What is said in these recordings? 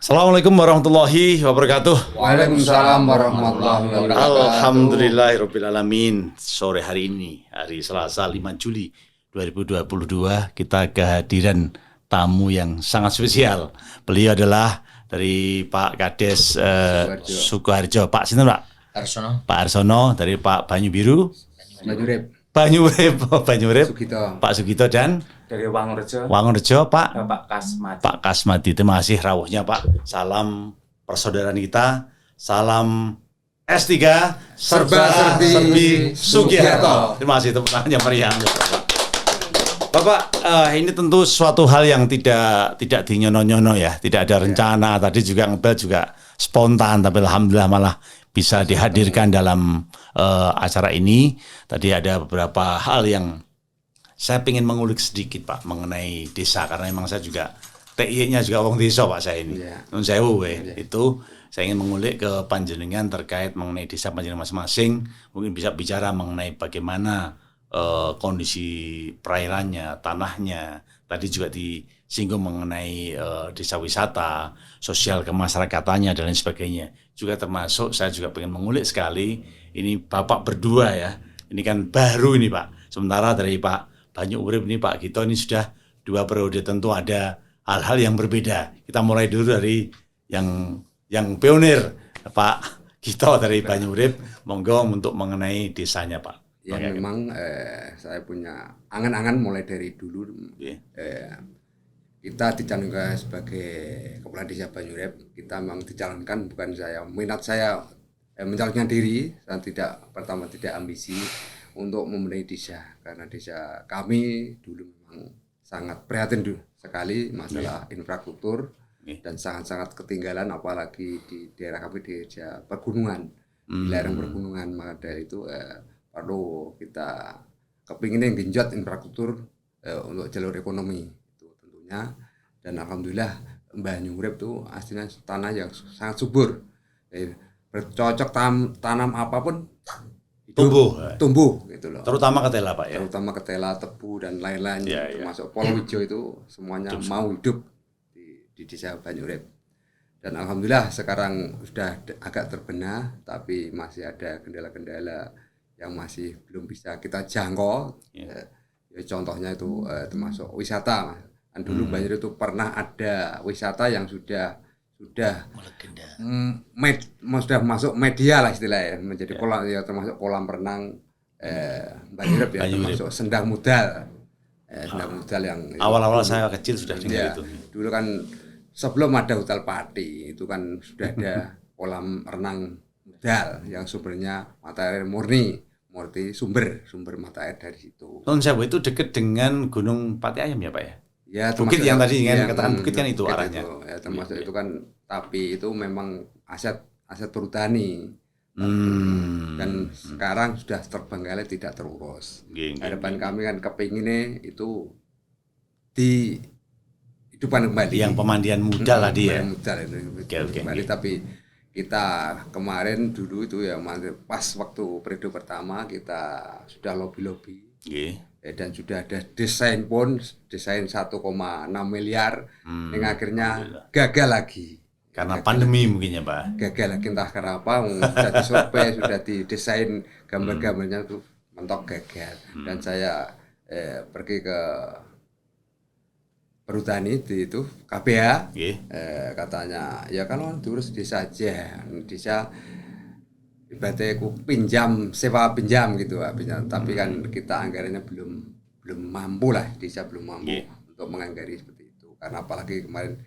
Assalamualaikum warahmatullahi wabarakatuh. Waalaikumsalam warahmatullahi wabarakatuh. Alhamdulillahirrahmanirrahim. Sore hari ini, hari Selasa 5 Juli 2022, kita kehadiran tamu yang sangat spesial. Beliau adalah dari Pak Kades Sukoharjo. Pak Sinten Pak? Arsono. Pak Arsono dari Pak Banyu Biru. Banyu Urip. Sugito. Pak Sugito dan dari Wangunrejo Pak Kasmati. Pak Kasmati. Terima kasih rawuhnya Pak. Salam persaudaraan kita. Salam S3 Serbi Sugiharto. Terima kasih tepuk tangannya meriah. Bapak, ini tentu suatu hal yang tidak dinyono-nyono ya, tidak ada rencana. Tadi juga ngebel juga spontan, tapi alhamdulillah malah bisa dihadirkan dalam acara ini. Tadi ada beberapa hal yang saya ingin mengulik sedikit Pak mengenai desa, karena memang saya juga TIE-nya juga orang desa Pak saya ini. Nun sewu itu saya ingin mengulik ke panjenengan terkait mengenai desa panjenengan masing-masing. Mungkin bisa bicara mengenai bagaimana kondisi perairannya, tanahnya. Tadi juga disinggung mengenai desa wisata, sosial kemasyarakatannya dan lain sebagainya. Juga termasuk saya juga pengen mengulik sekali, ini Bapak berdua ya. Ini kan baru ini Pak. Sementara dari Pak Banyu Urip ini Pak Gito ini sudah 2 periode, tentu ada hal-hal yang berbeda. Kita mulai dulu dari yang pionir Pak Gito dari Banyu Urip. Monggo untuk mengenai desanya Pak. Ya memang saya punya angan-angan mulai dari dulu. Kita dicanangkan sebagai Kepala Desa Banyu Urip. Kita memang dijalankan, bukan saya minat saya mencalonkan diri. Saya tidak ambisi untuk membenahi desa, karena desa kami dulu memang sangat prihatin sekali masalah infrastruktur dan sangat-sangat ketinggalan, apalagi di daerah kami di desa pergunungan, di lereng pergunungan. Maka dari itu perlu kita kepingin genjot infrastruktur untuk jalur ekonomi itu tentunya. Dan alhamdulillah Banyu Urip itu aslinya tanah yang sangat subur, bercocok tanam apapun tumbuh gitu loh. Terutama ketela Pak ya. Terutama ketela, tebu dan lain-lain, termasuk palawija itu semuanya mau hidup di desa Banyu Urip. Dan alhamdulillah sekarang sudah agak terbenah, tapi masih ada kendala-kendala yang masih belum bisa kita jangkau. Contohnya itu termasuk wisata. Dan dulu Banyu Urip itu pernah ada wisata yang sudah masuk media lah istilahnya, menjadi kolam ya, termasuk kolam renang Banyu Urip ya, termasuk sendang mudal. Sendang mudal yang awal-awal saya kecil sudah dengar itu. Dulu kan sebelum ada Hutan Pati itu kan sudah ada kolam renang mudal yang sumbernya mata air murni sumber mata air dari situ. Non Sewu itu dekat dengan Gunung Pati Ayam ya Pak ya? Ya, bukit yang tadi kan katakan bukit kan itu arahnya. Itu. Ya, termasuk itu kan, tapi itu memang aset perhutani. Dan sekarang sudah terbengkalai, tidak terurus. Harapan kami kan kepinginnya itu dihidupkan kembali. Yang pemandian muda lah dia. Muda kembali. Tapi kita kemarin dulu itu ya pas waktu periode pertama kita sudah lobby. Dan sudah ada desain 1,6 miliar yang akhirnya gagal lagi. Karena pandemi mungkin ya Pak. Gagal lagi entah karena apa, sudah disurvei, sudah didesain gambar-gambarnya itu mentok gagal. Dan saya pergi ke perhutani di itu KPH, katanya ya kalau terus desa aja, desa ibaratnya sewa pinjam gitu pinjam. Tapi kan kita anggarannya belum mampu lah, desa belum mampu untuk menganggari seperti itu, karena apalagi kemarin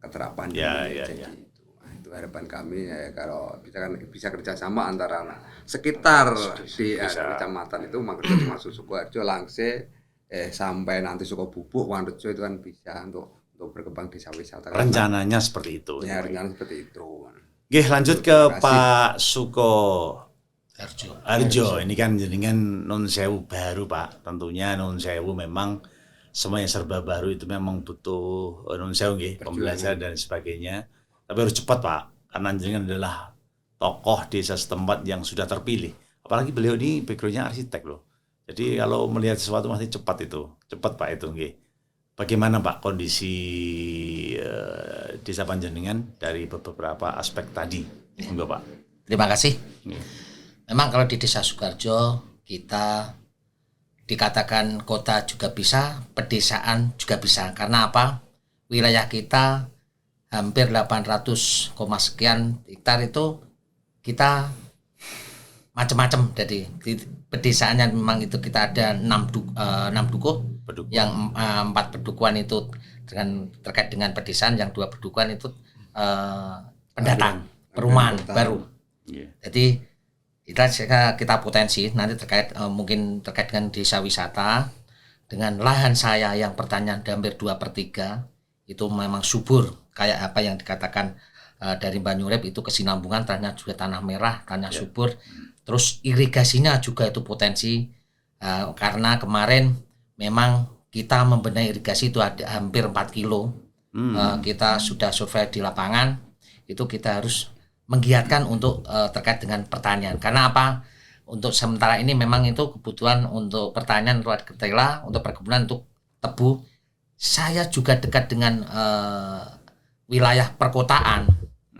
keterapan jadi itu. Nah, itu harapan kami ya, kalau kita kan bisa kerjasama antara sekitar di kecamatan itu, makanya termasuk Sukoharjo, Langse sampai nanti Sukobubuk, Wanrejo itu kan bisa untuk berkembang desa wisata. Rencananya seperti itu. Ya, rencana seperti itu. Oke, lanjut ke Pak Sukoharjo. Ini kan jaringan Non Sewu baru Pak. Tentunya Non Sewu memang semuanya serba baru, itu memang butuh Non Sewu pembelajaran dan sebagainya. Tapi harus cepat Pak, karena jaringan adalah tokoh desa setempat yang sudah terpilih. Apalagi beliau ini backgroundnya arsitek loh. Jadi kalau melihat sesuatu masih cepat Pak itu Bagaimana Pak kondisi Desa Panjenengan dari beberapa aspek tadi? Monggo Pak. Terima kasih. Memang kalau di Desa Sukoharjo kita dikatakan kota juga bisa, pedesaan juga bisa. Karena apa? Wilayah kita hampir 800, sekian hektar itu kita macam-macam. Jadi di pedesaannya memang itu kita ada 6 dukuh. Yang 4 pedukuhan itu terkait dengan pedesaan, yang 2 pedukuhan itu pendatang, perumahan baru. Jadi kita potensi nanti terkait mungkin terkait dengan desa wisata, dengan lahan saya yang pertanian hampir 2/3 itu memang subur, kayak apa yang dikatakan dari Banyurep itu kesinambungan tanahnya juga tanah merah, tanah subur. Terus irigasinya juga itu potensi, karena kemarin memang kita membenahi irigasi itu ada hampir 4 kilo. Kita sudah survei di lapangan, itu kita harus menggiatkan untuk terkait dengan pertanian. Karena apa? Untuk sementara ini memang itu kebutuhan untuk pertanian, untuk ketela, untuk perkebunan, untuk tebu. Saya juga dekat dengan wilayah perkotaan,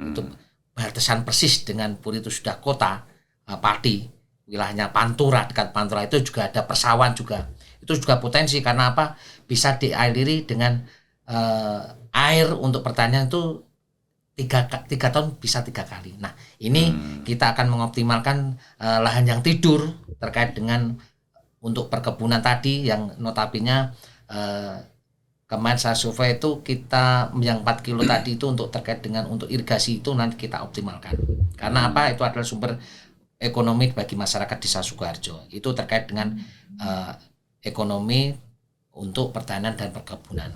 untuk batasan persis dengan Puri itu sudah kota, Pati, wilayahnya Pantura, dekat Pantura itu juga ada persawahan juga. Itu juga potensi karena apa? Bisa dialiri dengan air untuk pertanian itu 3 tahun bisa 3 kali. Nah, ini kita akan mengoptimalkan lahan yang tidur terkait dengan untuk perkebunan tadi yang notabene kemarin saya survei itu kita yang 4 kilo tadi itu untuk terkait dengan untuk irigasi itu nanti kita optimalkan. Karena apa? Itu adalah sumber ekonomi bagi masyarakat Desa Sukoharjo. Itu terkait dengan ekonomi untuk pertanian dan perkebunan.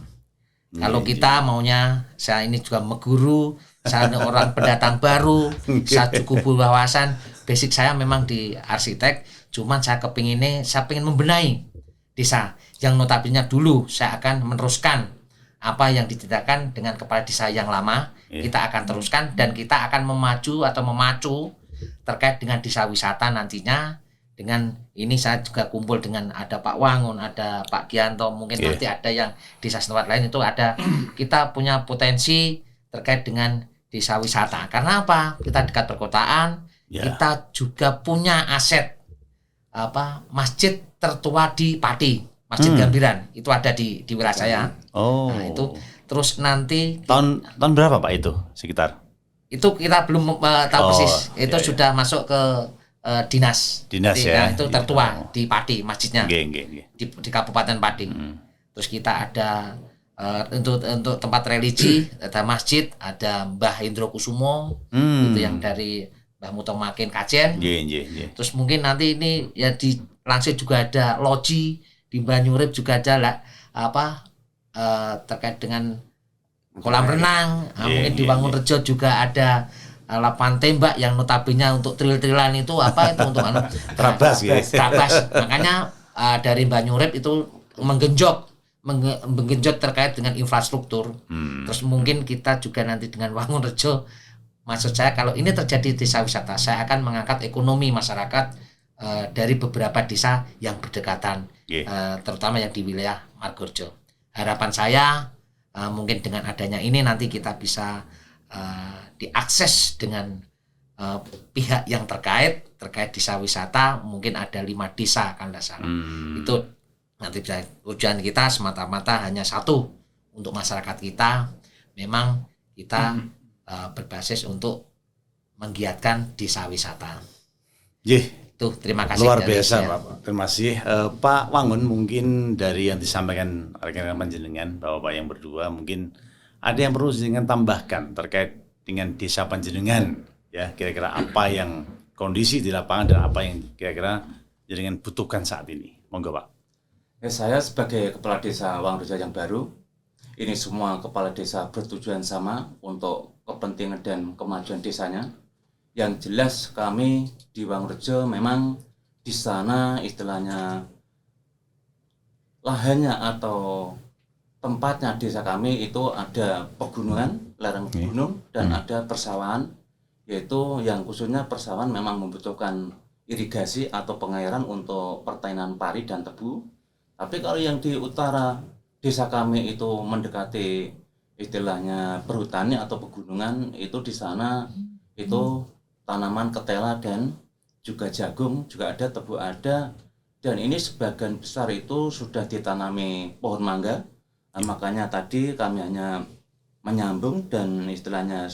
Kalau kita maunya, saya ini juga meguru, saya orang pendatang baru, saya cukup berwawasan, basic saya memang di arsitek, cuman saya pengen membenahi desa yang notabene dulu saya akan meneruskan apa yang diceritakan dengan kepala desa yang lama, kita akan teruskan dan kita akan memacu terkait dengan desa wisata nantinya. Dengan ini saya juga kumpul dengan ada Pak Wangun, ada Pak Gianto, mungkin nanti ada yang desa setempat lain itu ada. Kita punya potensi terkait dengan desa wisata. Karena apa? Kita dekat perkotaan, kita juga punya aset masjid tertua di Pati, Masjid Gambiran. Itu ada di wilayah saya. Nah, itu terus nanti tahun berapa Pak itu sekitar? Itu kita belum tahu persis. Itu sudah masuk ke dinas ya, itu tertua di Pati masjidnya. Di Kabupaten Pati. Terus kita ada untuk tempat religi, ada masjid, ada Mbah Indro Kusumo, itu yang dari Mbah Mutomakin Kajen. Terus mungkin nanti ini ya di Langsir juga ada loji, di Banyurep juga ada terkait dengan kolam renang. Mungkin di Wangunrejo juga ada lapangan tembak yang notabene untuk tril-trilan itu untuk Trabas. Makanya dari Banyurep itu menggenjot terkait dengan infrastruktur. Terus mungkin kita juga nanti dengan Wangunrejo, maksud saya kalau ini terjadi desa wisata, saya akan mengangkat ekonomi masyarakat dari beberapa desa yang berdekatan, terutama yang di wilayah Margorejo. Harapan saya mungkin dengan adanya ini nanti kita bisa diakses dengan pihak yang terkait desa wisata, mungkin ada 5 desa kalau tidak salah. Itu nanti bisa tujuan kita semata-mata hanya satu, untuk masyarakat kita. Memang kita berbasis untuk menggiatkan desa wisata. Itu terima kasih. Luar biasa Pak. Terima kasih Pak Wangun. Mungkin dari yang disampaikan rekan-rekan panjenengan, Bapak yang berdua, mungkin ada yang perlu dengan tambahkan terkait dengan desa panjenengan, ya kira-kira apa yang kondisi di lapangan dan apa yang kira-kira jenengan butuhkan saat ini. Monggo Pak. Saya sebagai kepala desa Wangunrejo yang baru, ini semua kepala desa bertujuan sama untuk kepentingan dan kemajuan desanya. Yang jelas kami di Wangunrejo memang di sana istilahnya lahannya atau tempatnya desa kami itu ada pegunungan, lereng gunung, dan ada persawahan, yaitu yang khususnya persawahan memang membutuhkan irigasi atau pengairan untuk pertanian pari dan tebu. Tapi kalau yang di utara desa kami itu mendekati istilahnya perhutani atau pegunungan, itu di sana itu tanaman ketela dan juga jagung juga ada, tebu ada, dan ini sebagian besar itu sudah ditanami pohon mangga. Nah, makanya tadi kami hanya menyambung dan istilahnya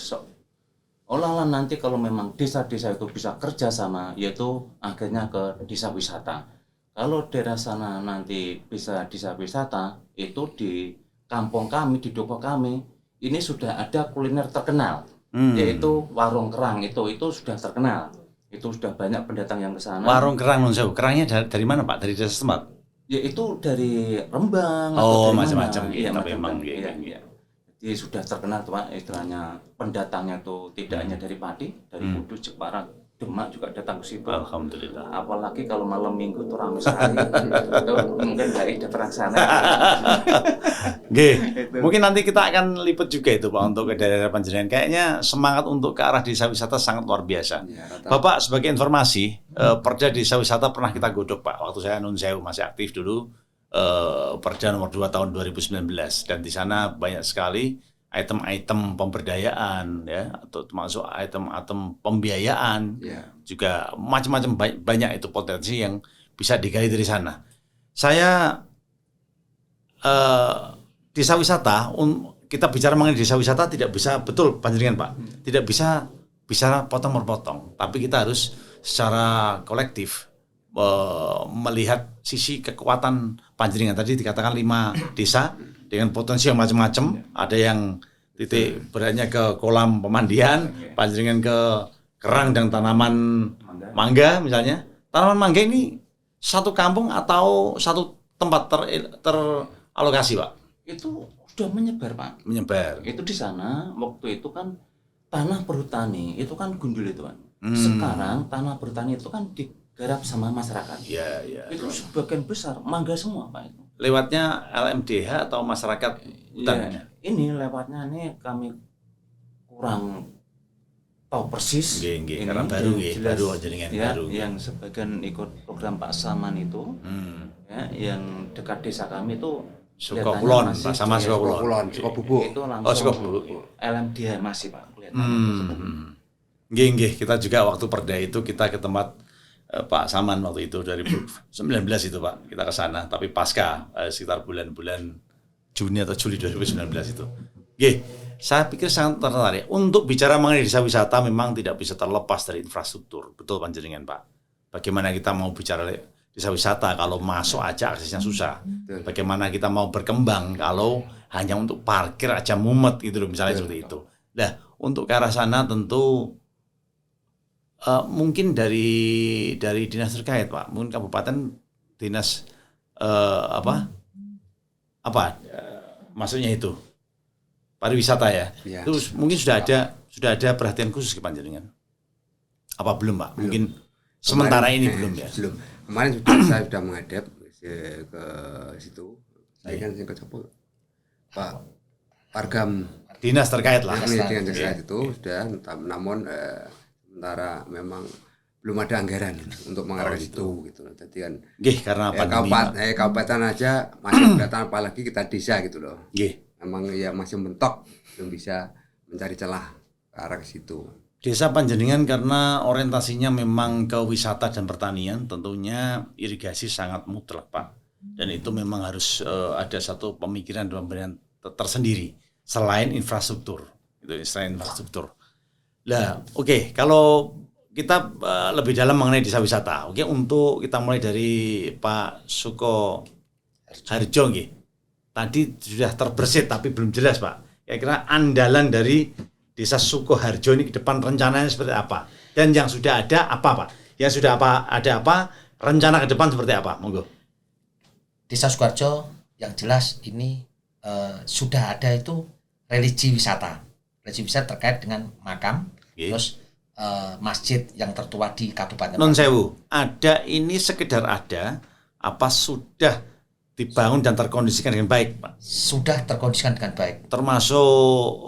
olah nanti kalau memang desa-desa itu bisa kerjasama, yaitu akhirnya ke desa wisata. Kalau daerah sana nanti bisa desa wisata, itu di kampung kami, di doko kami, ini sudah ada kuliner terkenal, yaitu warung kerang. Itu sudah terkenal. Itu sudah banyak pendatang yang ke sana. Warung kerang, non sewu. Kerangnya dari mana Pak? Dari desa setempat? Ya itu dari Rembang. Oh, atau dari macam-macam mana. gitu, Iya, tapi macam-macam. memang Iya. Jadi sudah terkenal tuh Pak, istilahnya pendatangnya tuh tidak hanya dari Pati, dari Kudus, Jepara, Demak juga datang ke situ. Alhamdulillah. Apalagi kalau malam minggu tuh ramai sekali. Itu mungkin dari daerah sana. Nggih. Mungkin nanti kita akan liput juga itu Pak untuk ke daerah panjenengan. Kayaknya semangat untuk ke arah desa wisata sangat luar biasa. Ya, Bapak sebagai informasi, Perda Desa Wisata pernah kita godok Pak. Waktu saya nun sewu masih aktif dulu. Perda nomor 2 tahun 2019, dan di sana banyak sekali item-item pemberdayaan ya, atau termasuk item-item pembiayaan, juga macam-macam banyak itu potensi yang bisa digali dari sana. Saya desa wisata, kita bicara mengenai desa wisata tidak bisa betul panjenengan Pak, tidak bisa bicara potong-potong, tapi kita harus secara kolektif melihat sisi kekuatan panjenengan. Tadi dikatakan 5 desa dengan potensi yang macam-macam. Ada yang titik beratnya ke kolam pemandian, panjenengan ke kerang dan tanaman mangga misalnya. Tanaman mangga ini satu kampung atau satu tempat teralokasi Pak? Itu sudah menyebar Pak. Menyebar. Itu di sana waktu itu kan tanah perhutani itu kan gundul itu kan. Sekarang tanah perhutani itu kan digarap sama masyarakat. Iya. Itu sebagian besar mangga semua Pak itu. Lewatnya LMDH atau masyarakat hutan? Ya, ini lewatnya nih kami kurang tahu persis. Nggih, karena baru jenengan ya, baru. Yang sebagian ikut program Pak Saman itu, ya, yang dekat desa kami itu Sukokulon, Pak Saman Sukokulon. Sukobubuk. Itu langsung Sukobubuk. LMDH masih Pak kelihatan. Nggih, kita juga waktu Perda itu kita ke tempat Pak Saman waktu itu 2019 itu Pak, kita ke sana, tapi pasca sekitar bulan-bulan Juni atau Juli 2019 itu. Nggih, saya pikir sangat tertarik. Untuk bicara mengenai desa wisata memang tidak bisa terlepas dari infrastruktur. Betul panjenengan Pak. Bagaimana kita mau bicara desa wisata kalau masuk aja aksesnya susah. Bagaimana kita mau berkembang kalau hanya untuk parkir aja mumet gitu loh, misalnya seperti itu. Nah, untuk ke arah sana tentu mungkin dari dinas terkait Pak, mungkin kabupaten dinas maksudnya itu pariwisata ya. Terus mungkin sudah ada perhatian khusus ke panjenengan. Apa belum Pak? Belum. Mungkin sementara ini belum ya. Belum. Kemarin saya sudah menghadap ke situ. Saya kan ke Pak Pargam Dinas terkait lah. dengan terkait itu sudah, namun sementara memang belum ada anggaran untuk mengarah ke situ gitu. Jadi kan karena kabupaten aja masih kelihatan, apalagi kita desa gitu loh. Memang ya masih mentok, belum bisa mencari celah ke arah ke situ. Desa panjenengan karena orientasinya memang ke wisata dan pertanian, tentunya irigasi sangat mutlak Pak. Dan itu memang harus ada satu pemikiran dan pemberian tersendiri selain infrastruktur. Itu selain infrastruktur. Lah, oke, kalau kita lebih dalam mengenai desa wisata. Oke, untuk kita mulai dari Pak Suko Harjo nggih. Tadi sudah terbersit tapi belum jelas Pak. Kira-kira andalan dari Desa Sukoharjo ini ke depan rencananya seperti apa? Dan yang sudah ada apa Pak? Yang sudah ada apa? Rencana ke depan seperti apa? Monggo. Desa Sukoharjo yang jelas ini sudah ada itu religi wisata. Religi wisata terkait dengan makam, terus masjid yang tertua di Kabupaten. Non sewu, ada ini sekedar ada, apa sudah dibangun dan terkondisikan dengan baik, Pak? Sudah terkondisikan dengan baik. Termasuk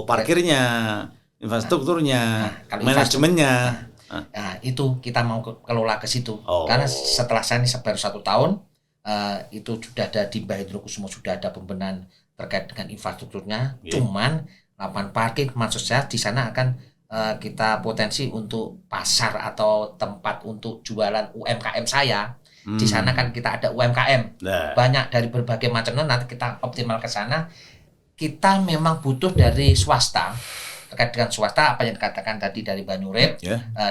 parkirnya, infrastrukturnya, manajemennya. Nah, itu kita mau kelola ke situ. Karena setelah saya ini baru 1 tahun, itu sudah ada di Mbah Hendrokusumo, sudah ada pembenahan terkait dengan infrastrukturnya. Yeah. Cuman lapangan parkir maksud saya di sana akan kita potensi untuk pasar atau tempat untuk jualan UMKM saya. Di sana kan kita ada UMKM banyak dari berbagai macam. Nanti kita optimal ke sana. Kita memang butuh dari swasta. Terkait dengan swasta, apa yang dikatakan tadi dari Mbak Nurib,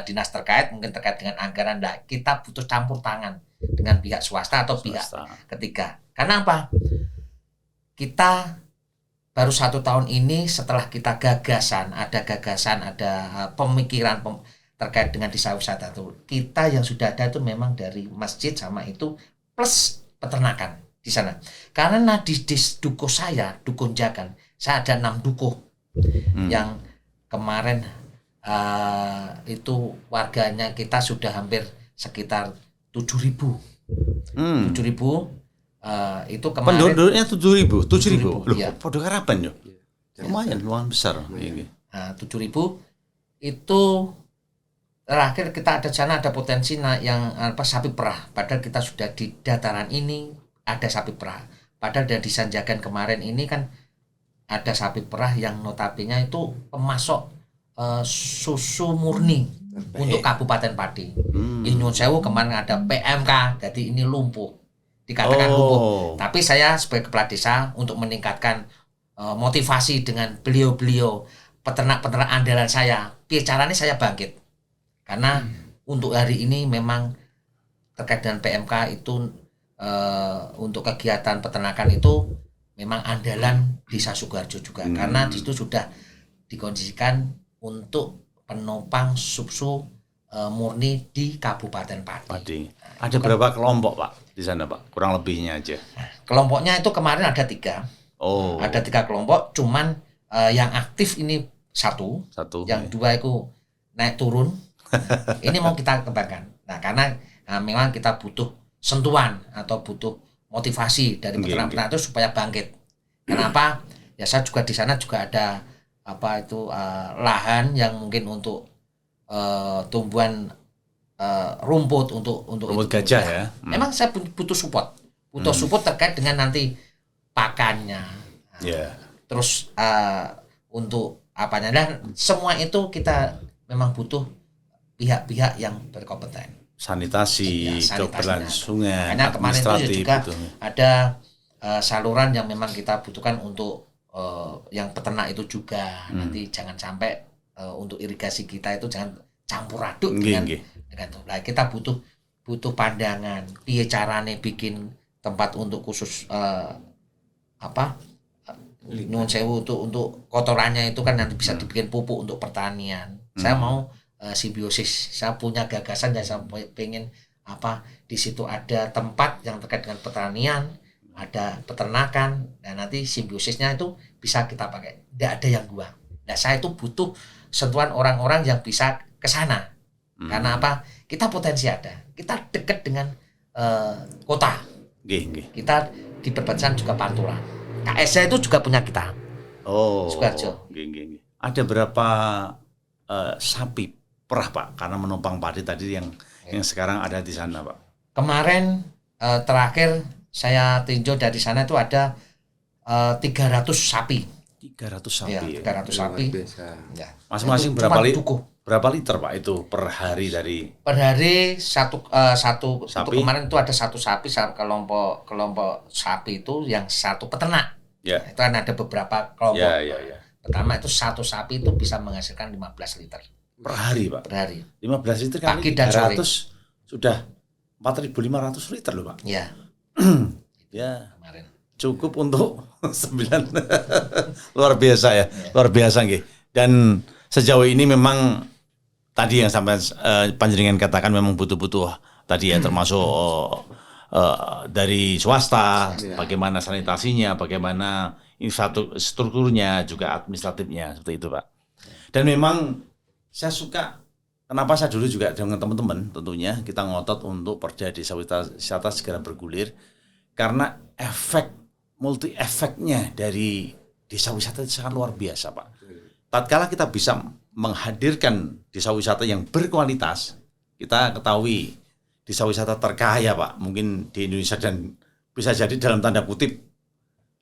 dinas terkait mungkin terkait dengan anggaran, kita butuh campur tangan dengan pihak swasta atau pihak ketiga. Karena apa? Kita baru 1 tahun ini setelah kita ada pemikiran terkait dengan desa wisata itu, kita yang sudah ada itu memang dari masjid sama itu plus peternakan di sana. Karena di dukuh saya, Dukun Jagan, saya ada 6 dukuh yang kemarin itu warganya kita sudah hampir sekitar 7.000. 7.000 itu kemarin. Penduduknya 7.000. Loh, iya. podo karaban yo. Lumayan besar ini. 7.000 itu terakhir kita ada sana ada potensi yang sapi perah. Padahal kita sudah di dataran ini ada sapi perah. Padahal dari Sanjagan kemarin ini kan ada sapi perah yang notabene itu pemasok susu murni untuk Kabupaten Pati. Nyuwun sewu kemarin ada PMK, jadi ini lumpuh, dikatakan lumpuh. Tapi saya sebagai kepala desa untuk meningkatkan motivasi dengan beliau-beliau peternak-peternak andalan saya, bicaranya saya bangkit. Karena untuk hari ini memang terkait dengan PMK itu untuk kegiatan peternakan itu memang andalan Desa Sukoharjo juga, karena di situ sudah dikondisikan untuk penopang susu murni di Kabupaten Pati. Ada berapa kelompok Pak di sana Pak? Kurang lebihnya aja. Kelompoknya itu kemarin ada 3. Ada 3 kelompok, cuman yang aktif ini satu, yang 2 itu naik turun. Ini mau kita kembangkan. Nah, karena memang kita butuh sentuhan atau butuh motivasi dari peternak-peternak itu supaya bangkit. Kenapa? Ya saya juga di sana juga ada lahan yang mungkin untuk tumbuhan rumput untuk rumput gajah ya. Memang saya butuh support. Support terkait dengan nanti pakannya. Terus untuk apanya, dan semua itu kita memang butuh pihak-pihak yang berkompeten. Sanitasi, keberlangsungan, karena kemarin itu juga gitu. Ada saluran yang memang kita butuhkan untuk yang peternak itu juga. Nanti jangan sampai untuk irigasi kita itu jangan campur aduk dengan itu. Nah, kita butuh pandangan piye carane bikin tempat untuk khusus nyuwun sewu untuk kotorannya itu kan nanti bisa dibikin pupuk untuk pertanian. Saya mau simbiosis. Saya punya gagasan dan saya pengen di situ ada tempat yang terkait dengan pertanian, ada peternakan, dan nanti simbiosisnya itu bisa kita pakai. Tidak ada yang buang. Nah, saya itu butuh sentuhan orang-orang yang bisa ke sana. Karena kita potensi ada. Kita dekat dengan kota. Kita di perbatasan juga Pantura. KSA itu juga punya kita. Sukoharjo. Ada berapa sapi perah Pak karena menopang padi tadi yang sekarang ada di sana Pak? Kemarin terakhir saya tinjau dari sana itu ada 300 sapi. 300 sapi. Ya, 300 sapi. Ya. Masing-masing berapa liter Pak itu per hari dari? Per hari satu sapi? Itu kemarin itu ada satu sapi, kelompok sapi itu yang satu peternak. Ya. Itu kan ada beberapa kelompok. Ya. Pertama itu satu sapi itu bisa menghasilkan 15 liter. Per hari Pak? Per hari. 15 liter kali 300 sudah 4.500 liter loh Pak. Ya. Ya. Kemarin. Cukup untuk 9. Luar biasa ya. Luar biasa nggih. Dan sejauh ini memang tadi yang sampai panjenengan katakan memang butuh-butuh tadi ya, termasuk dari swasta, bagaimana sanitasinya, bagaimana infrastrukturnya, juga administratifnya, seperti itu Pak. Dan memang saya suka, kenapa saya dulu juga dengan teman-teman tentunya kita ngotot untuk Perda Desa Wisata segera bergulir, karena multi efeknya dari desa wisata itu sangat luar biasa Pak. Tatkala kita bisa menghadirkan desa wisata yang berkualitas, kita ketahui desa wisata terkaya Pak, mungkin di Indonesia dan bisa jadi dalam tanda kutip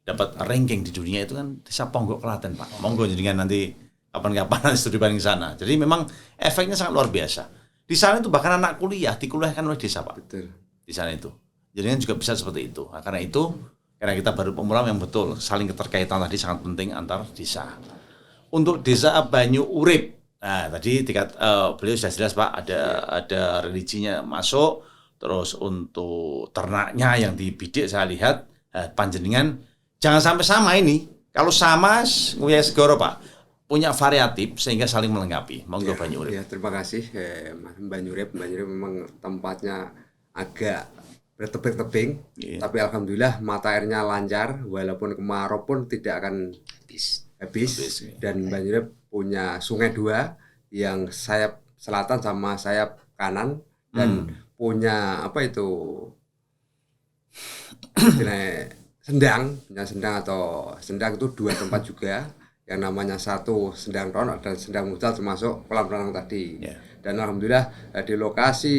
dapat ranking di dunia itu kan desa Ponggok Klaten Pak. Monggo jenengan nanti kapan-kapan studi banding sana. Jadi memang efeknya sangat luar biasa. Di sana itu bahkan anak kuliah dikuliahkan oleh desa Pak. Betul. Di sana itu. Jadi juga bisa seperti itu. Nah, karena kita baru pemula yang betul saling keterkaitan tadi sangat penting antar desa. Untuk desa Banyu Urip. Nah, tadi beliau sudah jelas Pak, ada religinya masuk, terus untuk ternaknya yang dibidik saya lihat panjenengan jangan sampai sama ini. Kalau sama Nguyai Segoro Pak, punya variatif sehingga saling melengkapi. Monggo Banyu Urip. Ya, terima kasih Mas Banyu Urip. Banyu Urip memang tempatnya agak bertebing-tebing, tapi alhamdulillah mata airnya lancar, walaupun kemarau pun tidak akan habis. Dan Banyu Urip punya sungai 2 yang sayap selatan sama sayap kanan, dan punya apa itu sendang atau sendang itu 2 tempat juga, yang namanya satu Sendang Ron dan Sendang Mudal, termasuk kolam renang tadi. Dan alhamdulillah di lokasi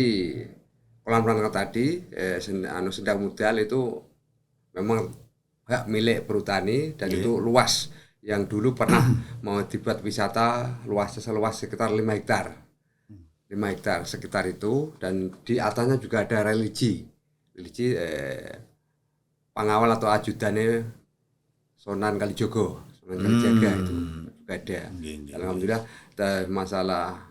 kolam renang tadi Sendang Mudal itu memang hak milik perhutani, dan itu luas, yang dulu pernah mau dibuat wisata seluas sekitar 5 hektar. 5 hektar sekitar itu, dan di atasnya juga ada religi pengawal atau ajudannya Sunan Kalijaga itu juga ada. Alhamdulillah masalah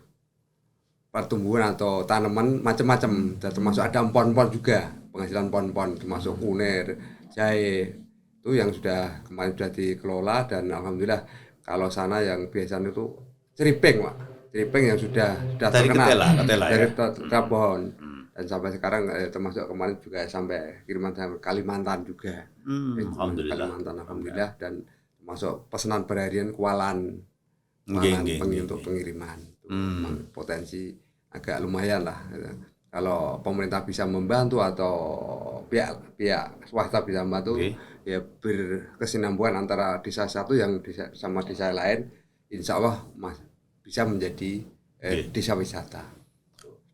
pertumbuhan atau tanaman macam-macam, termasuk ada empon-empon juga, penghasilan empon-empon termasuk kunir, jahe itu yang kemarin sudah dikelola. Dan alhamdulillah kalau sana yang biasanya itu ceriping Pak, ceriping yang sudah terkenal dari pohon. Dan sampai sekarang termasuk kemarin juga sampai kiriman sampai Kalimantan juga. Alhamdulillah. Alhamdulillah. Dan termasuk pesanan berharian kualan untuk pengiriman. Memang potensi agak lumayan lah. Kalau pemerintah bisa membantu atau pihak swasta bisa membantu, ya berkesinambungan antara desa satu yang sama desa lain, insya Allah bisa menjadi desa wisata.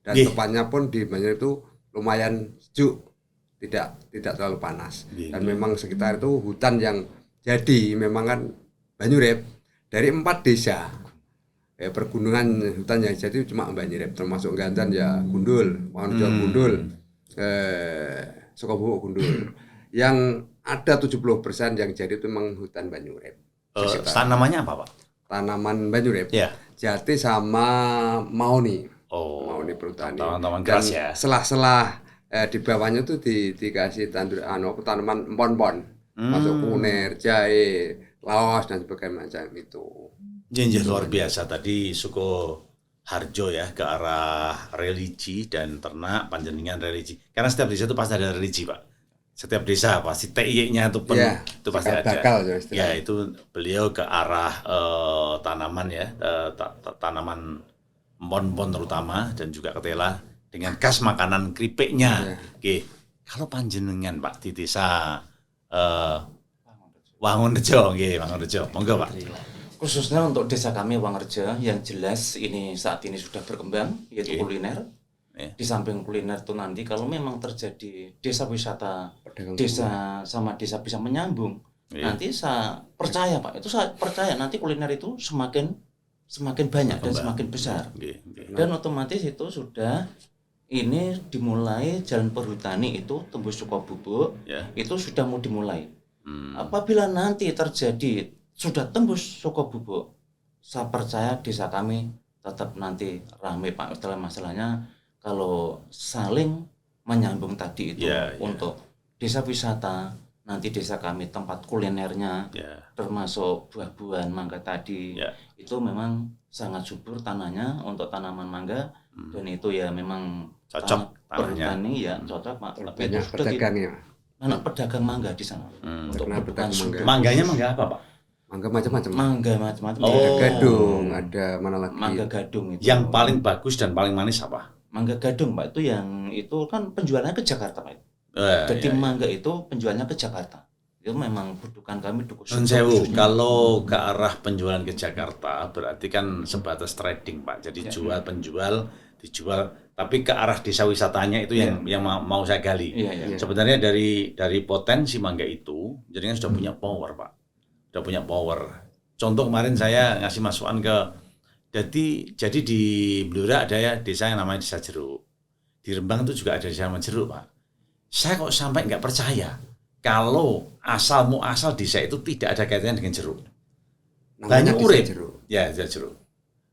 Dan tempatnya pun di Banyu itu lumayan sejuk, tidak terlalu panas. Dan memang sekitar itu hutan yang jadi memang kan Banyu Urip dari 4 desa. Pergunungan hutan yang jadi cuma Banyu Urip, termasuk Gantan ya Gundul, Wonorejo Gundul, Sukobowo Gundul. Yang ada 70% yang jadi itu memang hutan Banyu Urip. Tanamannya apa Pak? Tanaman Banyu Urip, jati sama maoni. Maoni perhutani. Tanaman Dan keras ya. selah-selah di bawahnya tuh dikasih tanaman empon-empon, masuk kunir, jahe, laos dan sebagainya macam itu. Jenjah luar biasa tadi Sukoharjo ya, ke arah religi dan ternak, panjenengan religi. Karena setiap desa itu pasti ada religi Pak. Setiap desa pasti TIY-nya itu itu pasti ada. Ya itu beliau ke arah tanaman ya, tanaman empon-empon terutama, dan juga ketela dengan khas makanan keripiknya. Oke, kalau panjenengan Pak di desa Wangunrejo, Wangunrejo, monggo Pak. Khususnya untuk desa kami Wangunrejo, yang jelas ini saat ini sudah berkembang, yaitu kuliner. Di samping kuliner itu nanti kalau memang terjadi desa wisata, desa sama desa bisa menyambung, nanti saya percaya Pak, itu saya percaya nanti kuliner itu semakin banyak dan semakin besar. Dan otomatis itu sudah ini dimulai jalan perhutani itu tembus Sukobubuk, itu sudah mau dimulai. Apabila nanti terjadi sudah tembus Sukobubuk, saya percaya desa kami tetap nanti ramai Pak. Masalahnya kalau saling menyambung tadi itu untuk desa wisata, nanti desa kami tempat kulinernya, termasuk buah-buahan mangga tadi, itu memang sangat subur tanahnya untuk tanaman mangga, dan itu ya memang cocok perhutani ya cocok Pak. Tapi itu sudah anak pedagang mangga di sana. Untuk kebutuhan mangga. Mangganya mangga apa Pak? Mangga macam-macam. Mangga macam-macam. Ada gadung, ada mana lagi? Mangga gadung itu. Yang paling bagus dan paling manis apa? Mangga gadung Pak, itu yang itu kan penjualannya ke Jakarta Pak. Jadi mangga itu penjualnya ke Jakarta. Itu memang butuhkan kami Nun sewu, kalau ke arah penjualan ke Jakarta berarti kan sebatas trading Pak. Jadi jual penjual dijual, tapi ke arah desa wisatanya itu yang mau saya gali. Iya. Sebenarnya dari potensi mangga itu, jenengan sudah punya power, Pak. Sudah punya power. Contoh kemarin saya ngasih masukan ke jadi di Blora ada ya desa yang namanya Desa Jeruk. Di Rembang itu juga ada desa namanya Jeruk, Pak. Saya kok sampai nggak percaya kalau asal desa itu tidak ada kaitannya dengan jeruk. Namanya Banyak Desa urip. Jeruk. Ya, Desa Jeruk.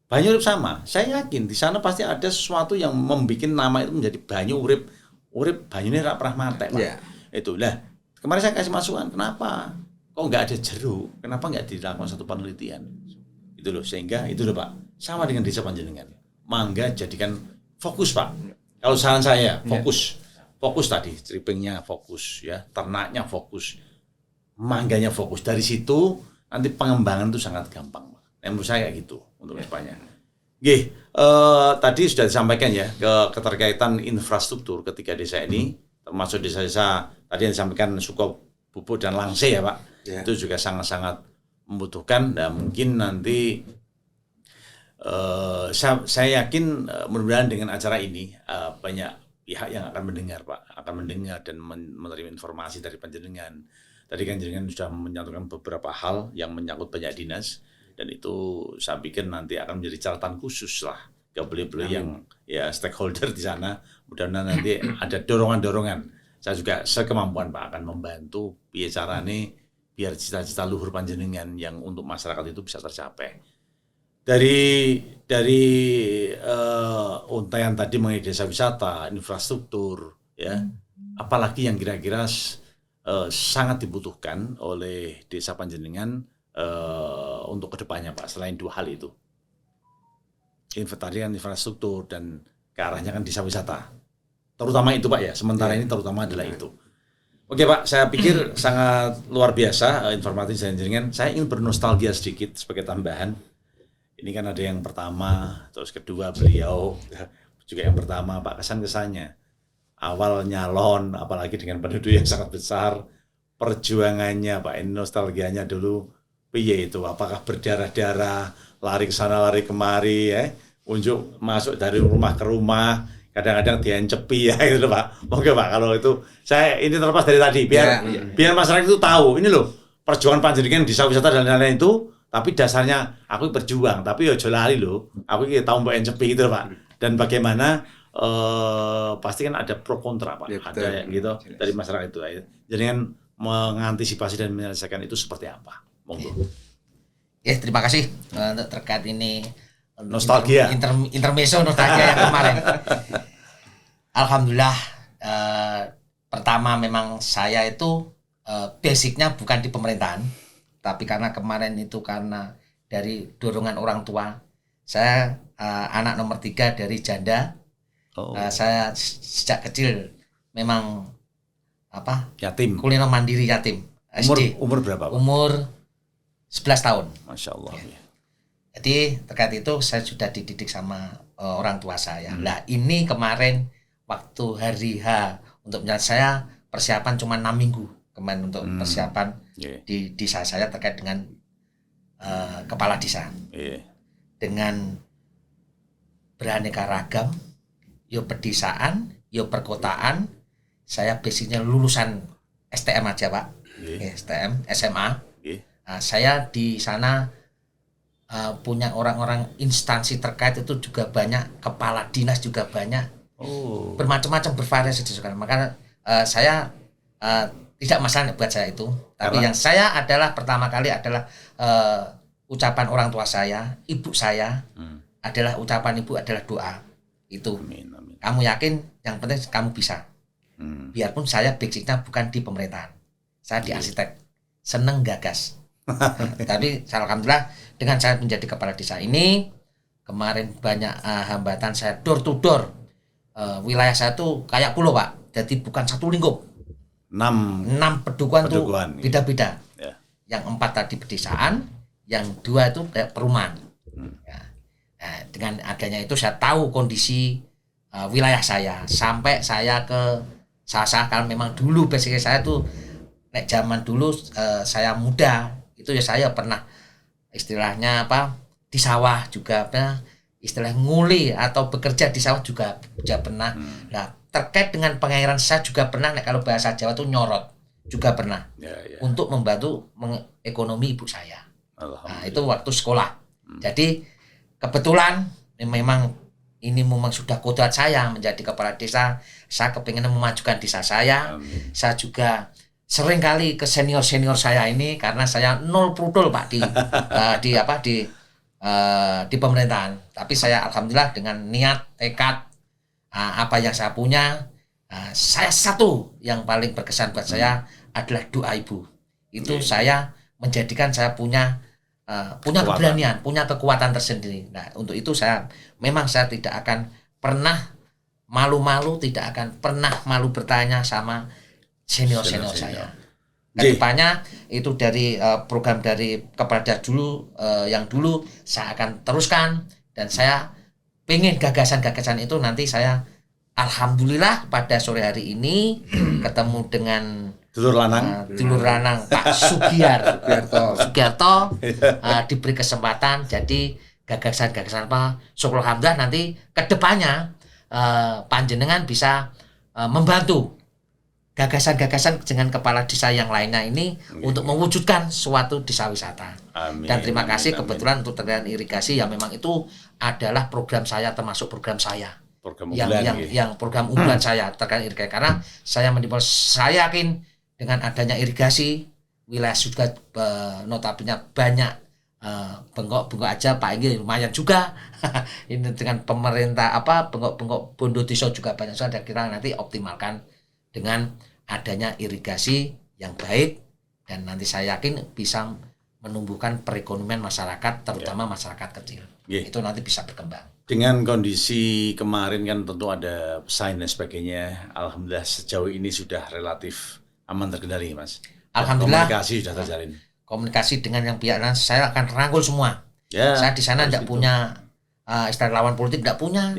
Banyu urip sama. Saya yakin di sana pasti ada sesuatu yang membuat nama itu menjadi banyu urip. Urip banyune ora pernah mati, Pak. Iya. Itu lah. Kemarin saya kasih masukan, kenapa? Kok nggak ada jeruk? Kenapa nggak dilakukan satu penelitian? Itu loh, sehingga itu loh, Pak. Sama dengan desa panjenengan. Mangga jadikan fokus, Pak. Kalau saran saya, fokus. Fokus tadi, strippingnya fokus ya, ternaknya fokus, mangganya fokus. Dari situ nanti pengembangan itu sangat gampang. Menurut saya kayak gitu untuk kedepannya. Tadi sudah disampaikan ya keterkaitan infrastruktur ketiga desa ini, termasuk desa-desa tadi yang disampaikan Suko, Bubuk dan Langse ya Pak. Ya. Itu juga sangat-sangat membutuhkan dan mungkin nanti saya yakin mudah-mudahan dengan acara ini banyak pihak yang akan mendengar Pak, akan mendengar dan menerima informasi dari panjenengan. Tadi kan jenengan sudah menyatukan beberapa hal yang menyangkut banyak dinas dan itu saya pikir nanti akan menjadi catatan khusus lah ke beliau-beliau yang ya stakeholder di sana. Mudah-mudahan nanti ada dorongan-dorongan. Saya juga sekemampuan Pak akan membantu biar carane biar cita-cita luhur panjenengan yang untuk masyarakat itu bisa tercapai. Dari untayan tadi mengenai desa wisata, infrastruktur, ya, apalagi yang kira-kira sangat dibutuhkan oleh desa panjenengan untuk kedepannya Pak, selain dua hal itu, tadi kan infrastruktur dan ke arahnya kan desa wisata, terutama itu Pak ya, sementara ini terutama adalah itu. Oke Pak, saya pikir sangat luar biasa informasi jenengan. Saya ingin bernostalgia sedikit sebagai tambahan. Ini kan ada yang pertama, terus kedua beliau juga yang pertama Pak, kesan-kesannya awal nyalon, apalagi dengan penduduk yang sangat besar, perjuangannya Pak, ini nostalgianya dulu, piye itu, apakah berdarah-darah, lari ke sana lari kemari, unjuk masuk dari rumah ke rumah, kadang-kadang diencepi ya itu Pak. Oke Pak, kalau itu saya ini terlepas dari tadi, biar masyarakat itu tahu, ini loh perjuangan panjenengan di wisata dan lain-lain itu. Tapi dasarnya aku berjuang, tapi ojo lari loh. Aku iki tau mbok encepi gitu Pak. Dan bagaimana pasti kan ada pro kontra Pak. Ya, ada gitu dari masyarakat itu. Jadi kan mengantisipasi dan menyelesaikan itu seperti apa? Monggo. Ya, terima kasih untuk terkait ini Nostalgia. Intermezzo nostalgia yang kemarin. Alhamdulillah pertama memang saya itu basicnya bukan di pemerintahan. Tapi karena kemarin itu karena dari dorongan orang tua, saya anak nomor 3 dari janda. Saya sejak kecil memang yatim. Kuliner mandiri yatim. SD. Umur berapa Pak? Umur 11 tahun. Masya Allah. Ya. Jadi terkait itu saya sudah dididik sama orang tua saya. Nah ini kemarin waktu hari H untuk saya persiapan cuma 6 minggu. Kemarin untuk persiapan di desa saya terkait dengan kepala desa. Dengan beraneka ragam, yo pedesaan, yo perkotaan. Saya basicnya lulusan STM aja Pak, STM, SMA. Nah, saya di sana punya orang-orang instansi terkait itu juga banyak, kepala dinas juga banyak, bermacam-macam bervariasi di sana. Maka saya tidak masalah buat saya itu, tapi yang saya adalah pertama kali adalah ucapan orang tua saya, ibu saya adalah ucapan ibu adalah doa itu. Amin. Kamu yakin? Yang penting kamu bisa. Biarpun saya basicnya bukan di pemerintahan, saya di arsitek, seneng gagas. Tapi alhamdulillah dengan saya menjadi kepala desa ini kemarin banyak hambatan. Saya door to door, wilayah saya tuh kayak pulau Pak, jadi bukan satu lingkup. 6 pedukuhan tuh beda-beda. Yang 4 tadi pedesaan, yang 2 itu kayak perumahan. Nah, dengan adanya itu saya tahu kondisi wilayah saya sampai saya ke Sasa. Kalau memang dulu basicnya saya tuh zaman dulu saya muda itu ya saya pernah istilahnya di sawah juga istilah nguli atau bekerja di sawah juga pernah. Nah, terkait dengan pengairan saya juga pernah, kalau bahasa Jawa itu nyorot juga pernah untuk membantu ekonomi ibu saya. Nah, itu waktu sekolah. Jadi kebetulan memang ini sudah kodrat saya menjadi kepala desa. Saya kepingin memajukan desa saya. Saya juga sering kali ke senior saya ini karena saya nol prudul Pak di pemerintahan. Tapi saya alhamdulillah dengan niat, tekad, apa yang saya punya, saya satu yang paling berkesan buat saya adalah doa ibu. Itu saya menjadikan saya punya keberanian, punya kekuatan tersendiri. Nah, untuk itu saya tidak akan pernah malu-malu, tidak akan pernah malu bertanya sama senior saya. Kedepannya itu dari program dari kepada dulu yang dulu saya akan teruskan, dan saya pengen gagasan-gagasan itu nanti saya alhamdulillah pada sore hari ini ketemu dengan dulur lanang Pak Sugiarto diberi kesempatan, jadi gagasan-gagasan apa syukur alhamdulillah nanti kedepannya panjenengan bisa membantu gagasan-gagasan dengan kepala desa yang lainnya ini untuk mewujudkan suatu desa wisata. Dan terima kasih kebetulan untuk terkait irigasi yang memang itu adalah program saya, termasuk program saya. Yang program unggulan saya terkait irigasi, karena saya yakin dengan adanya irigasi wilayah juga notabene banyak bengkok aja Pak ini lumayan juga. Ini dengan pemerintah bengkok Bondo Desa juga banyak, saya kira nanti optimalkan dengan adanya irigasi yang baik, dan nanti saya yakin bisa menumbuhkan perekonomian masyarakat, terutama masyarakat kecil. Itu nanti bisa berkembang. Dengan kondisi kemarin kan tentu ada pesaing dan sebagainya. Alhamdulillah sejauh ini sudah relatif aman terkendali, Mas. Alhamdulillah. Komunikasi sudah terjalin. Komunikasi dengan yang pihak lain saya akan rangkul semua. Saya di sana tidak punya istilah lawan politik, tidak punya.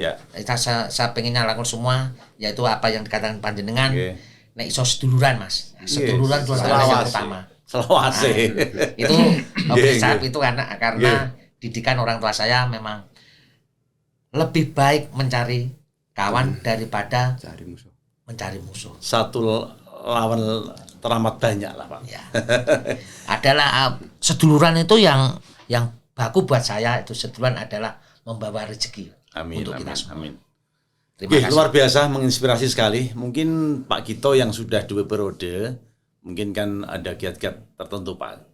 Saya pengennya rangkul semua, yaitu apa yang dikatakan panjenengan. Nek iso seduluran, Mas. Seduluran itu adalah yang utama. Selawase. Itu itu karena didikan orang tua saya memang lebih baik mencari kawan daripada mencari musuh. Satu lawan teramat banyak lah, Pak. Ya. Adalah seduluran itu yang baku buat saya, itu seduluran adalah membawa rezeki untuk kita semua. Amin. Terima kasih. Luar biasa, menginspirasi sekali. Mungkin Pak Gito yang sudah 2 periode, mungkin kan ada kiat-kiat tertentu, Pak.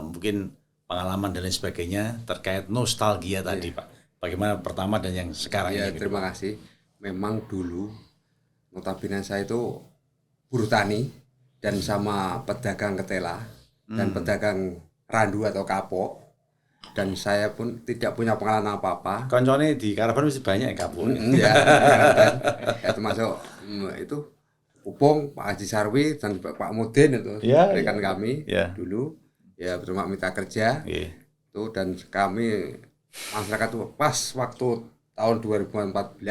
Mungkin pengalaman dan lain sebagainya terkait nostalgia tadi, Pak. Bagaimana pertama dan yang sekarang ini? Terima kasih. Memang dulu notabene saya itu buruh tani dan sama pedagang ketela dan pedagang randu atau kapok, dan saya pun tidak punya pengalaman apa-apa. Koncone di Karapan masih banyak yang kapok. Ya, termasuk itu Upung, Pak Haji Sarwi dan Pak Mudin itu rekan kami dulu. Ya, bersama mitra kerja. Itu dan kami masyarakat itu pas waktu tahun 2014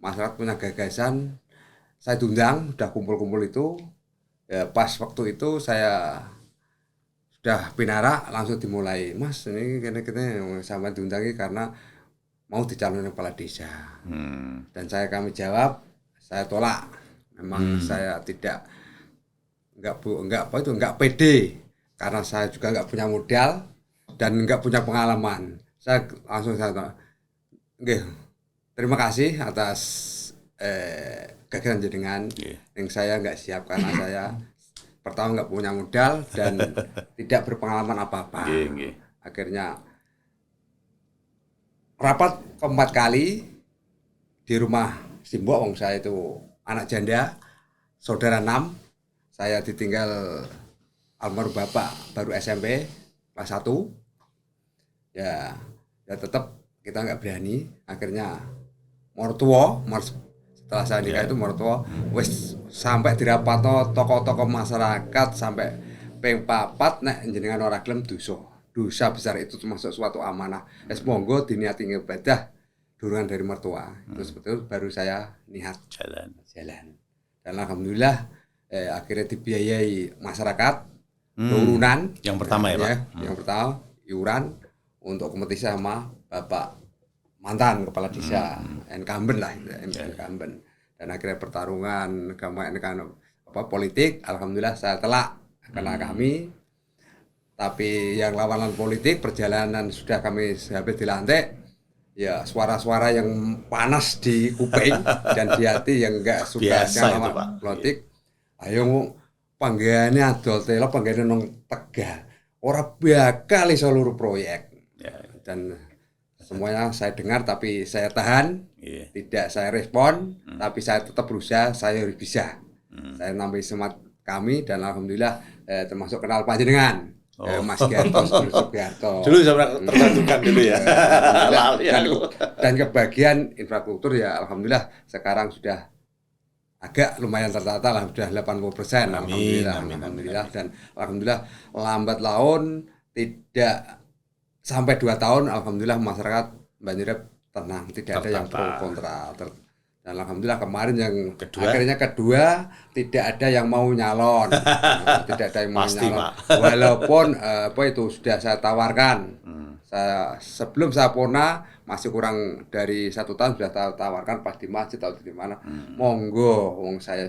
masyarakat punya gagasan, saya diundang, udah kumpul-kumpul itu. Ya, pas waktu itu saya sudah pinara langsung dimulai, Mas ini kita sama diundangi karena mau dicalonin kepala desa. Dan kami jawab, saya tolak. Memang saya enggak pede karena saya juga enggak punya modal dan enggak punya pengalaman. Saya tolak. Terima kasih atas gagasan jenengan yang saya enggak siap karena saya pertama enggak punya modal dan tidak berpengalaman apa-apa. Akhirnya rapat keempat kali di rumah Simbok, wong saya itu anak janda, saudara 6. Saya ditinggal almarhum bapak baru SMP kelas 1. Ya tetap kita nggak berani. Akhirnya mertua, setelah saya nikah itu mertua wis sampai dirapatno tokoh-tokoh masyarakat sampai ping 4 nek jenengan ora gelem dosa besar itu termasuk suatu amanah. Monggo diniati ibadah dorongan dari mertua. Terus betul baru saya niat jalan. Dan alhamdulillah akhirnya dibiayai masyarakat turunan. Yang pertama ya, Pak. Yang pertama iuran untuk kompetisi sama Bapak mantan kepala desa, incumbent lah, incumbent. Dan akhirnya pertarungan politik, alhamdulillah saya telak kena kami. Tapi yang lawanan politik perjalanan sudah kami habis dilantik, ya suara-suara yang panas di kuping dan di hati yang enggak suka sama politik. Ayo panggilane adol telo panggilane nang Tegal. Ora bakal seluruh proyek. Dan semuanya saya dengar tapi saya tahan, tidak saya respon, tapi saya tetap berusaha, saya harus bisa. Saya nambahin semangat kami dan alhamdulillah termasuk kenal panjenengan. Mas Giarto, Sugiarto. Dulu saya terbantukan dulu ya. Dan kebagian infrastruktur ya alhamdulillah sekarang sudah agak lumayan tertata lah, sudah 80%. Alhamdulillah. Dan alhamdulillah lambat laun tidak sampai 2 tahun alhamdulillah masyarakat Banyurep tenang, tidak ada yang pro kontra. Dan alhamdulillah kemarin yang akhirnya kedua tidak ada yang mau nyalon. Tidak ada yang mau nyalon. Walaupun sudah saya tawarkan. Sebelum saya purna masih kurang dari 1 tahun sudah tawarkan pas di masjid atau di mana. Monggo wong saya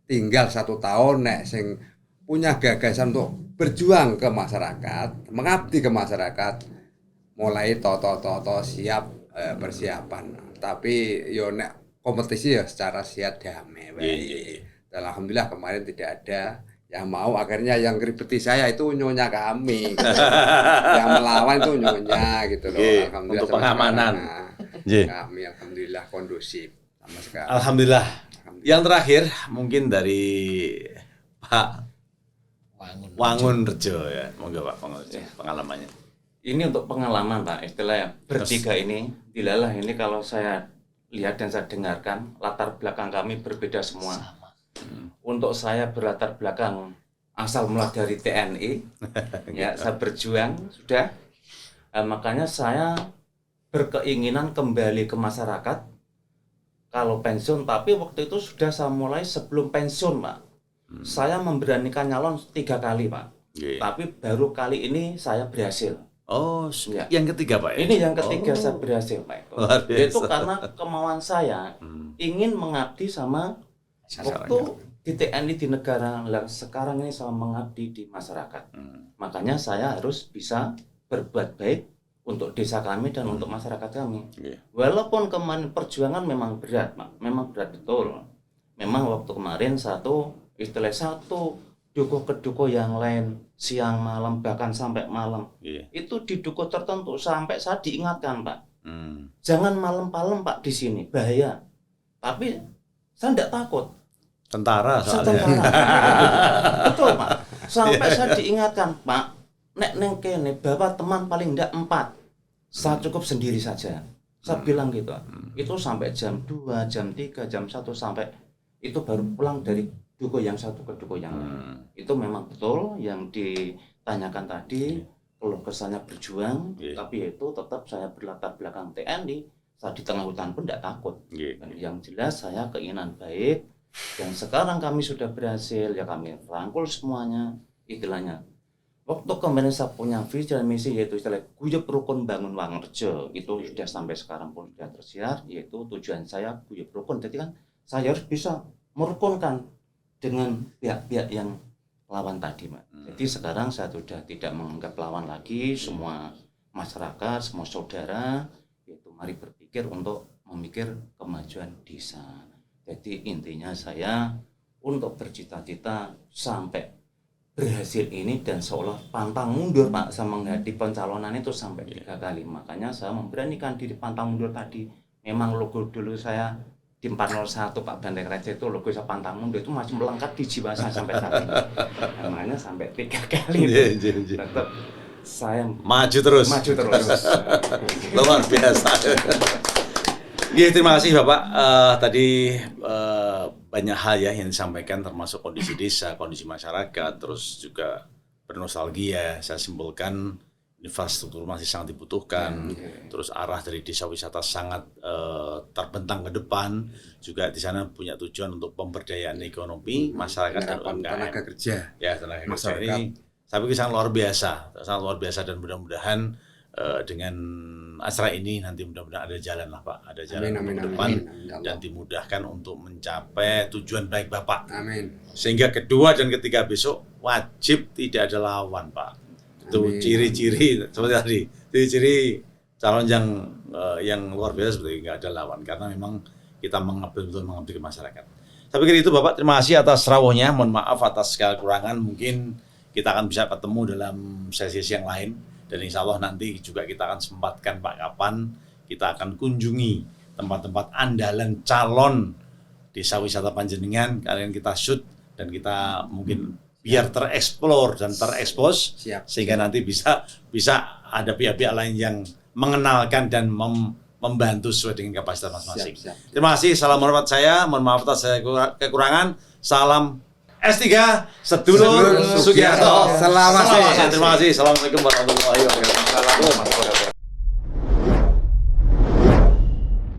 tinggal 1 tahun nek sing punya gagasan untuk berjuang ke masyarakat, mengabdi ke masyarakat, mulai toto siap persiapan. Tapi yo nek kompetisi ya secara siap damai. Dan alhamdulillah kemarin tidak ada yang mau, akhirnya yang ribeti saya itu nyonya kami. Yang melawan itu nyonya gitu loh. Alhamdulillah untuk pengamanan. Kami alhamdulillah kondusif sama sekali. Alhamdulillah. Yang terakhir mungkin dari Pak Wangun Rejo ya. Monggo Pak Wangun Rejo pengalamannya. Ini untuk pengalaman Pak, istilahnya bertiga ini, dilalah ini kalau saya lihat dan saya dengarkan latar belakang kami berbeda semua. Untuk saya berlatar belakang asal mula dari TNI, ya saya berjuang sudah, makanya saya berkeinginan kembali ke masyarakat kalau pensiun. Tapi waktu itu sudah saya mulai sebelum pensiun Pak. Saya memberanikan nyalon 3 kali Pak. Tapi baru kali ini saya berhasil. Oh, yang ketiga Pak ya? Ini yang ketiga saya berhasil Pak. Itu karena kemauan saya ingin mengabdi sama waktu di TNI di negara. Sekarang ini saya mengabdi di masyarakat. Makanya saya harus bisa berbuat baik untuk desa kami dan untuk masyarakat kami. Walaupun kemarin perjuangan memang berat Pak, memang berat betul. Memang waktu kemarin satu dukuh ke dukuh yang lain, siang malam bahkan sampai malam. Itu di dukuh tertentu sampai saya diingatkan Pak, jangan malam-malam Pak di sini, bahaya. Tapi saya tidak takut. Tentara soalnya. Betul Pak. Sampai saya diingatkan Pak, nek neng kene bawa teman paling tidak 4, saya cukup sendiri saja. Saya bilang gitu. Itu sampai jam 2, jam 3, jam 1 sampai itu baru pulang dari dukuh yang satu ke dukuh yang lain. Itu memang betul yang ditanyakan tadi, keluh kesahnya berjuang, tapi itu tetap saya berlatar belakang TNI, saya di tengah hutan pun tidak takut. Dan yang jelas saya keinginan baik, dan sekarang kami sudah berhasil, ya kami rangkul semuanya, istilahnya. Waktu kemarin saya punya visi dan misi yaitu istilah Guyub Rukun Bangun Wangerjo, itu sudah sampai sekarang pun sudah tersiar, yaitu tujuan saya Guyub Rukun. Jadi kan saya harus bisa merukunkan dengan pihak-pihak yang lawan tadi, Pak. Jadi sekarang saya sudah tidak menganggap lawan lagi, semua masyarakat, semua saudara, yaitu mari berpikir untuk memikir kemajuan desa. Jadi intinya saya untuk bercita-cita sampai berhasil ini dan seolah pantang mundur Pak, saya menghadapi pencalonan itu sampai 3 kali. Makanya saya memberanikan diri pantang mundur tadi. Memang logo dulu saya di 401 Pak Banteng Raja itu logo saya pantang mundur itu masih melengkap di jiwa saya sampai saat ini. Namanya sampai 3 kali. Tetap saya maju terus. Luar biasa. Terima kasih Bapak. Tadi banyak hal ya yang disampaikan, termasuk kondisi desa, kondisi masyarakat, terus juga bernostalgia. Saya simpulkan infrastruktur masih sangat dibutuhkan, terus arah dari desa wisata sangat terbentang ke depan, juga di sana punya tujuan untuk pemberdayaan ekonomi masyarakat dan UMKM. Tenaga kerja. Ya, tenaga kerja ini saya pikir sangat luar biasa dan mudah-mudahan dengan acara ini nanti mudah-mudahan ada jalan lah Pak, ada jalan Amin, ke amin, depan amin, amin, ya Allah. dan dimudahkan untuk mencapai tujuan baik Bapak. Amin. Sehingga kedua dan ketiga besok wajib tidak ada lawan Pak. Itu Amin. ciri-ciri seperti tadi, ciri-ciri calon yang luar biasa seperti nggak ada lawan karena memang kita betul-betul mengabdi ke masyarakat. Saya pikir itu Bapak, terima kasih atas rawuhnya. Mohon maaf atas segala kekurangan. Mungkin kita akan bisa ketemu dalam sesi-sesi yang lain. Dan insya Allah nanti juga kita akan sempatkan Pak kapan kita akan kunjungi tempat-tempat andalan calon desa wisata Panjenengan. Kalian kita shoot dan kita mungkin biar tereksplor dan terekspos sehingga nanti bisa ada pihak-pihak lain yang mengenalkan dan membantu sesuai dengan kapasitas masing-masing. Terima kasih. Salam hormat saya. Mohon maaf atas kekurangan. Salam S3 Sedulur Sugiarto. Selamat. Terima kasih. Assalamualaikum warahmatullahi wabarakatuh.